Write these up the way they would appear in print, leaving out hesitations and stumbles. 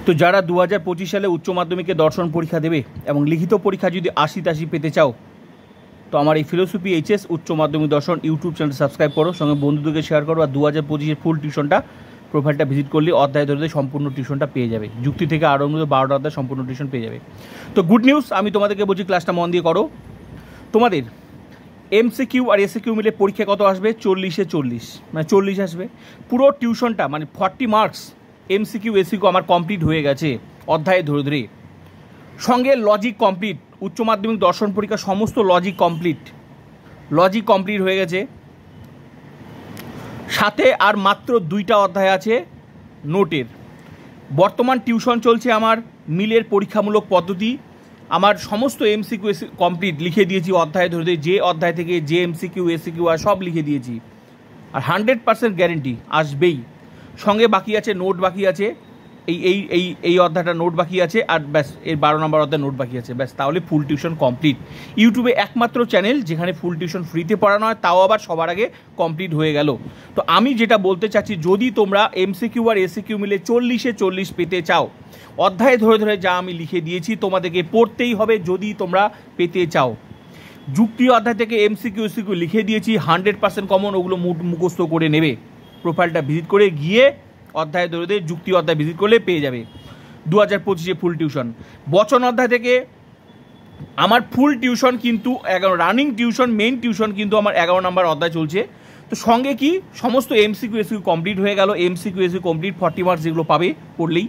তো যারা 2025 সালে উচ্চ মাধ্যমিকে দর্শন পরীক্ষা দেবে এবং লিখিত পরীক্ষা যদি 80-80 পেতে চাও, তো আমার এই ফিলোসফি এইচএস উচ্চ মাধ্যমিক দর্শন ইউটিউব চ্যানেল সাবস্ক্রাইব করো, সঙ্গে বন্ধুদেরকে শেয়ার করো। আর 2025-এর ফুল টিউশনটা প্রোফাইলটা ভিজিট করলে অধ্যায় ধরে সম্পূর্ণ টিউশনটা পেয়ে যাবে। যুক্তি থেকে আরও 12টা অধ্যায় সম্পূর্ণ টিউশন পেয়ে যাবে। তো গুড নিউজ, আমি তোমাদেরকে বলছি ক্লাসটা মন দিয়ে করো। তোমাদের এমসিকিউ আর এসিকিউ মিলে পরীক্ষা কত আসবে? 40-এ 40, মানে 40 আসবে। পুরো টিউশনটা মানে 40 মার্কস এমসিকিউ এসিকিউ আমার কমপ্লিট হয়ে গেছে অধ্যায়ে ধরে ধরে। সঙ্গে লজিক কমপ্লিট, উচ্চ মাধ্যমিক দর্শন পরীক্ষা সমস্ত লজিক কমপ্লিট হয়ে গেছে। সাথে আর মাত্র 2টা অধ্যায় আছে নোটের। বর্তমান টিউশন চলছে আমার মিলের পরীক্ষামূলক পদ্ধতি। আমার সমস্ত এমসিকিউ কমপ্লিট লিখে দিয়েছি অধ্যায় ধরে ধরে, যে অধ্যায় থেকে যে এমসিকিউ এসিকিউ আর সব লিখে দিয়েছি। আর 100% গ্যারেন্টি আসবেই। সঙ্গে বাকি আছে নোট, বাকি আছে এই অধ্যায়টা নোট বাকি আছে, আর ব্যাস এর 12 নম্বর অধ্যায় নোট বাকি আছে, ব্যাস তাহলে ফুল টিউশন কমপ্লিট। ইউটিউবে একমাত্র চ্যানেল যেখানে ফুল টিউশন ফ্রিতে পড়ানো হয়, তাও আবার সবার আগে কমপ্লিট হয়ে গেল। তো আমি যেটা বলতে চাচ্ছি, যদি তোমরা এমসিকিউ আর এসিকিউ মিলে 40-এ 40 পেতে চাও, অধ্যায় ধরে ধরে যা আমি লিখে দিয়েছি তোমাদেরকে পড়তেই হবে যদি তোমরা পেতে চাও। যুক্তি অধ্যায় থেকে এমসিকিউ এসিকিউ লিখে দিয়েছি 100% কমন, ওগুলো মুখস্থ করে নেবে। প্রোফাইলটা ভিজিট করে গিয়ে অধ্যায় ধরে ধরে যুক্তি অধ্যায় ভিজিট করলে পেয়ে যাবে 2025-এ ফুল টিউশন। বচন অধ্যায় থেকে আমার ফুল টিউশন কিন্তু 11 রানিং টিউশন, মেইন টিউশন কিন্তু আমার 11 নম্বর অধ্যায় চলছে। তো সঙ্গে কি সমস্ত এমসিকিউ এসিকিউ কমপ্লিট হয়ে গেল। এমসিকিউ এসিকিউ কমপ্লিট 40 মার্কস যেগুলো পাবে পড়লেই।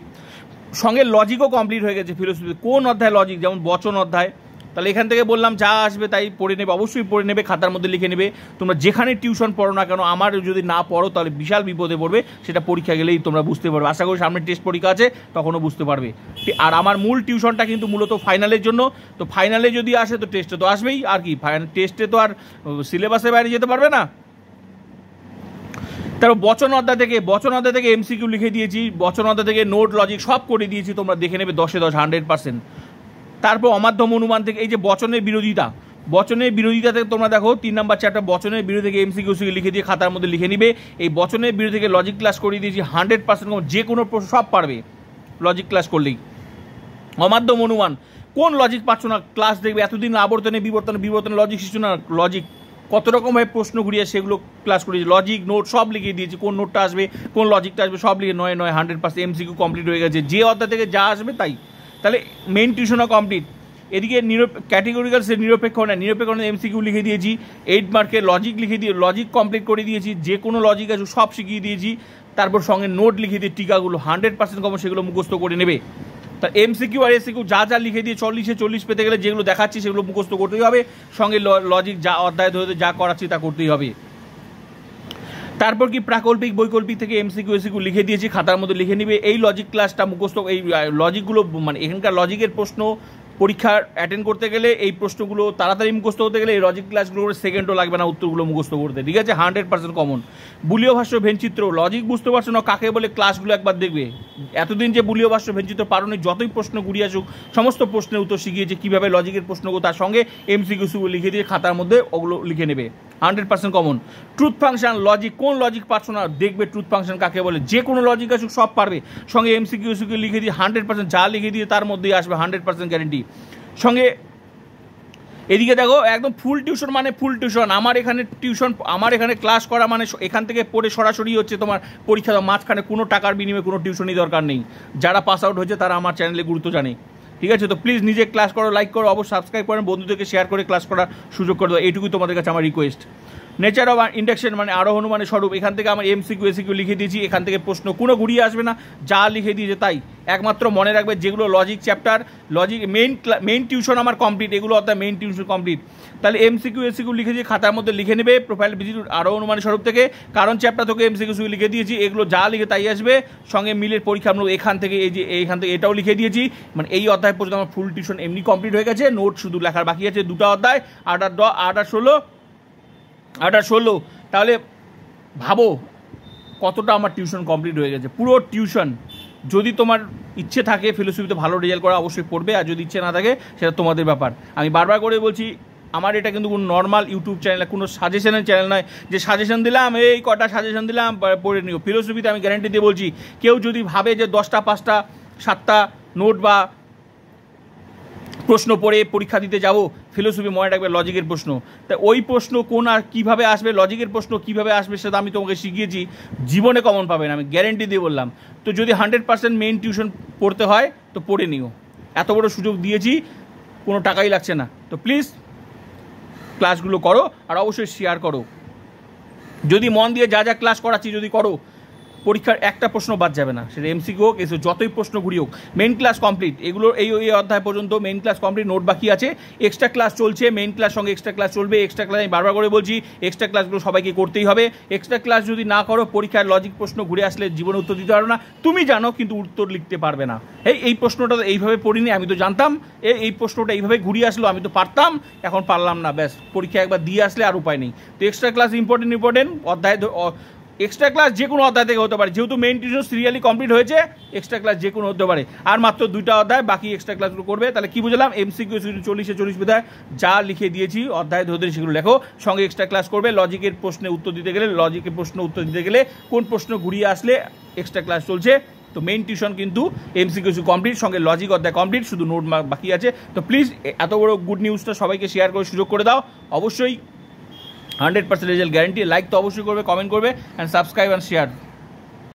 সঙ্গে লজিকও কমপ্লিট হয়ে গেছে ফিলোসফি। কোন অধ্যায় লজিক? যেমন বচন অধ্যায়। তাহলে এখান থেকে বললাম যা আসবে তাই পড়ে নেবে, অবশ্যই পড়ে নেবে, খাতার মধ্যে লিখে নেবে। তোমরা যেখানে টিউশন পড়ো না কেন, আমার যদি না পড়ো তাহলে বিশাল বিপদে পড়বে, সেটা পরীক্ষা গেলেই তোমরা বুঝতে পারবে। আশা করি সামনে টেস্ট পরীক্ষা আছে, তখনও বুঝতে পারবে। আর আমার মূল টিউশনটা কিন্তু মূলত ফাইনালের জন্য। তো ফাইনালে যদি আসে তো টেস্টে তো আসবেই, আর কি ফাইনাল টেস্টে তো আর সিলেবাসের বাইরে যেতে পারবে না। তারপর বচন অধ্যায় থেকে এমসিকিউ লিখে দিয়েছি, বচন অধ্যায় থেকে নোট লজিক সব করে দিয়েছি, তোমরা দেখে নেবে 10-এ 10 100%। তারপর অমাধ্যম অনুমান থেকে এই যে বচনের বিরোধিতা থেকে তোমরা দেখো 3 নম্বর চ্যাপ্টার বচনের বিরোধী থেকে এমসিকিউ লিখে দিয়ে খাতার মধ্যে লিখে নিবে। এই বচনের বিরোধী থেকে লজিক ক্লাস করিয়ে দিয়েছি 100%, যে কোনো প্রশ্ন সব পারবে লজিক ক্লাস করলেই। অমাধ্যম অনুমান কোন লজিক পাচ্ছ না, ক্লাস দেখবে। এতদিন আবর্তনে বিবর্তনে লজিক শিশু না, লজিক কত রকমভাবে প্রশ্ন ঘুরিয়ে সেগুলো ক্লাস করিয়েছি। লজিক নোট সব লিখে দিয়েছি, কোন নোটটা আসবে কোন লজিকটা আসবে সব লিখে 9 100% এমসিকিউ কমপ্লিট হয়ে গেছে। যে অধ্যায় থেকে যা আসবে তাই, তাহলে মেইন টিউশনও কমপ্লিট। এদিকে ক্যাটেগরিক্যাল সে নিরপেক্ষ এমসিকিউ লিখে দিয়েছি, 8 মার্কের লজিক লিখে দিয়ে লজিক কমপ্লিট করে দিয়েছি, যে কোনো লজিক আছে সব শিখিয়ে দিয়েছি। তারপর সঙ্গে নোট লিখে দিয়ে টিকাগুলো 100% কমন, সেগুলো মুখস্থ করে নেবে। তা এমসিকিউ আর এসিকিউ যা লিখে দিয়ে 40-এ 40 পেতে গেলে যেগুলো দেখাচ্ছি সেগুলো মুখস্থ করতেই হবে। সঙ্গে লজিক যা অধ্যায় ধরে যা করাচ্ছি তা করতেই হবে। তারপর কি প্রাকল্পিক বৈকল্পিক থেকে এমসিকিউ এসিকিউ লিখে দিয়েছি, খাতার মধ্যে লিখে নিবে। এই লজিক ক্লাসটা মুখস্থ, এই লজিকগুলো মানে এখানকার লজিকের প্রশ্ন পরীক্ষা অ্যাটেন্ড করতে গেলে এই প্রশ্নগুলো তাড়াতাড়ি মুখস্থ হতে গেলে এই লজিক ক্লাসগুলো সেকেন্ডও লাগবে না উত্তরগুলো মুখস্থ করতে, ঠিক আছে? 100% কমন। বুলীয় ভাষ্য ভেনচিত্র লজিক বুঝতে পারছো না কাকে বলে, ক্লাসগুলো একবার দেখবে। এতদিন যে বুলীয় ভাষ্য ভেনচিত্র পারোনি, যতই প্রশ্ন ঘুরিয়ে আসুক সমস্ত প্রশ্নের উত্তর শিখিয়েছে, কীভাবে লজিকের প্রশ্নগুলো, তার সঙ্গে এমসিকিউ লিখে দিয়ে খাতার মধ্যে ওগুলো লিখে নেবে, 100% কমন। ট্রুথ ফাংশন লজিক, কোন লজিক পারছো না দেখবে, ট্রুথ ফাংশন কাকে বলে, যে কোনো লজিক আসুক সব পারবে। সঙ্গে এমসিকিউ লিখে দিয়ে 100% যা লিখে দিয়ে তার মধ্যেই আসবে, 100% গ্যারেন্টি। সঙ্গে এদিকে দেখো একদম ফুল টিউশন মানে ফুল টিউশন। আমার এখানে ক্লাস করা মানে এখান থেকে পড়ে সরাসরি হচ্ছে তোমার পরীক্ষা দাও, মাঝখানে কোনো টাকার বিনিময়ে কোনো টিউশনই দরকার নেই। যারা পাস আউট হয়েছে তারা আমার চ্যানেলে গুরুত্ব জানে, ঠিক আছে? তো প্লিজ নিজে ক্লাস করো, লাইক করো, অবশ্যই সাবস্ক্রাইব করেন, বন্ধুদেরকে শেয়ার করে ক্লাস করার সুযোগ করে দাও, এইটুকুই তোমাদের কাছে আমার রিকোয়েস্ট। নেচার অফ ইন্ডাকশন মানে আরোহণ মানে স্বরূপ, এখান থেকে আমার এমসিকিউ এসিকিউ লিখে দিয়েছি, এখান থেকে প্রশ্ন কোনো ঘুরিয়ে আসবে না, যা লিখে দিয়েছে তাই। একমাত্র মনে রাখবে যেগুলো logic chapter, logic main tuition আমার কমপ্লিট, এগুলো অর্থাৎ মেইন টিউশন কমপ্লিট। তাহলে এমসিকিউ এসিকিউ লিখে দিয়ে খাতার মধ্যে লিখে নেবে প্রোফাইল ভিজিট আরোহণ মানে স্বরূপ থেকে। কারণ চ্যাপ্টার থেকে এমসিকিউ লিখে দিয়েছি, এগুলো যা লিখে তাই আসবে। সঙ্গে মিলের পরীক্ষামূলক এখান থেকে এইখান থেকে এটাও লিখে দিয়েছি, মানে এই অধ্যায় পর্যন্ত আমার ফুল টিউশন এমনি কমপ্লিট হয়ে গেছে। নোট শুধু লেখার বাকি আছে, 2টা অধ্যায় 8 আর 16। তাহলে ভাবো কতটা আমার টিউশন কমপ্লিট হয়ে গেছে, পুরো টিউশন। যদি তোমার ইচ্ছে থাকে ফিলোসফিতে ভালো রেজাল্ট করা, অবশ্যই পড়বে, আর যদি ইচ্ছে না থাকে সেটা তোমাদের ব্যাপার। আমি বারবার করে বলছি, আমার এটা কিন্তু কোনো নর্মাল ইউটিউব চ্যানেল, কোনো সাজেশনের চ্যানেল নয় যে সাজেশন দিলাম, এই কটা সাজেশন দিলাম পড়ে নিও। ফিলোসফিতে আমি গ্যারান্টি দিয়ে বলছি, কেউ যদি ভাবে যে 10টা 5টা 7টা নোট বা প্রশ্ন পড়ে পরীক্ষা দিতে যাব, ফিলোসফি মনে রাখবে লজিকের প্রশ্ন। তা ওই প্রশ্ন কোন আর কীভাবে আসবে, লজিকের প্রশ্ন কীভাবে আসবে সেটা আমি তোমাকে শিখিয়েছি, জীবনে কমন পাবেন আমি গ্যারেন্টি দিয়ে বললাম। তো যদি 100% মেইন টিউশন পড়তে হয় তো পড়ে নিও, এত বড় সুযোগ দিয়েছি, কোনো টাকাই লাগছে না। তো প্লিজ ক্লাসগুলো করো আর অবশ্যই শেয়ার করো। যদি মন দিয়ে যা যা ক্লাস করাচ্ছি যদি করো, পরীক্ষার একটা প্রশ্ন বাদ যাবে না, সেটা এমসিকিউ হোক, এসে যতই প্রশ্ন ঘুরি হোক। মেইন ক্লাস কমপ্লিট, এগুলো এই অধ্যায় পর্যন্ত মেইন ক্লাস কমপ্লিট, নোট বাকি আছে, এক্সট্রা ক্লাস চলছে, মেইন ক্লাস সঙ্গে এক্সট্রা ক্লাস চলবে। এক্সট্রা ক্লাস আমি বারবার করে বলছি, এক্সট্রা ক্লাসগুলো সবাইকে করতেই হবে। এক্সট্রা ক্লাস যদি না করো, পরীক্ষার লজিক প্রশ্ন ঘুরে আসলে জীবনে উত্তর দিতে পারবে না। তুমি জানো কিন্তু উত্তর লিখতে পারবে না। এই প্রশ্নটা তো এইভাবে পড়িনি, আমি তো জানতাম এই প্রশ্নটা এইভাবে ঘুরিয়ে আসলো, আমি তো পারতাম, এখন পারলাম না, ব্যাস পরীক্ষা একবার দিয়ে আসলে আর উপায় নেই। তো এক্সট্রা ক্লাস ইম্পর্টেন্ট অধ্যায়, এক্সট্রা ক্লাস যে কোনো অধ্যায় থেকে হতে পারে, যেহেতু মেইন টিউশন সিরিয়ালি কমপ্লিট হয়েছে, এক্সট্রা ক্লাস যে কোনো হতে পারে। আর মাত্র 2টা অধ্যায় বাকি, এক্সট্রা ক্লাসগুলো করবে। তাহলে কি বুঝলাম, এমসিকিউ 40 বিধায় যা লিখে দিয়েছি অধ্যায় ধরে সেগুলো লেখো, সঙ্গে এক্সট্রা ক্লাস করবে। লজিকের প্রশ্নে উত্তর দিতে গেলে, কোন প্রশ্ন ঘুরিয়ে আসলে এক্সট্রা ক্লাস চলছে। তো মেইন টিউশন কিন্তু এমসিকিউ কমপ্লিট, সঙ্গে লজিক অধ্যায় কমপ্লিট, শুধু নোট বাকি আছে। তো প্লিজ এত বড় গুড নিউজটা সবাইকে শেয়ার করে সুযোগ করে দাও। অবশ্যই 100% রেজাল্ট গ্যারান্টি। লাইক তো অবশ্যই করবে, কমেন্ট করবে, অ্যান্ড সাবস্ক্রাইব অ্যান্ড শেয়ার।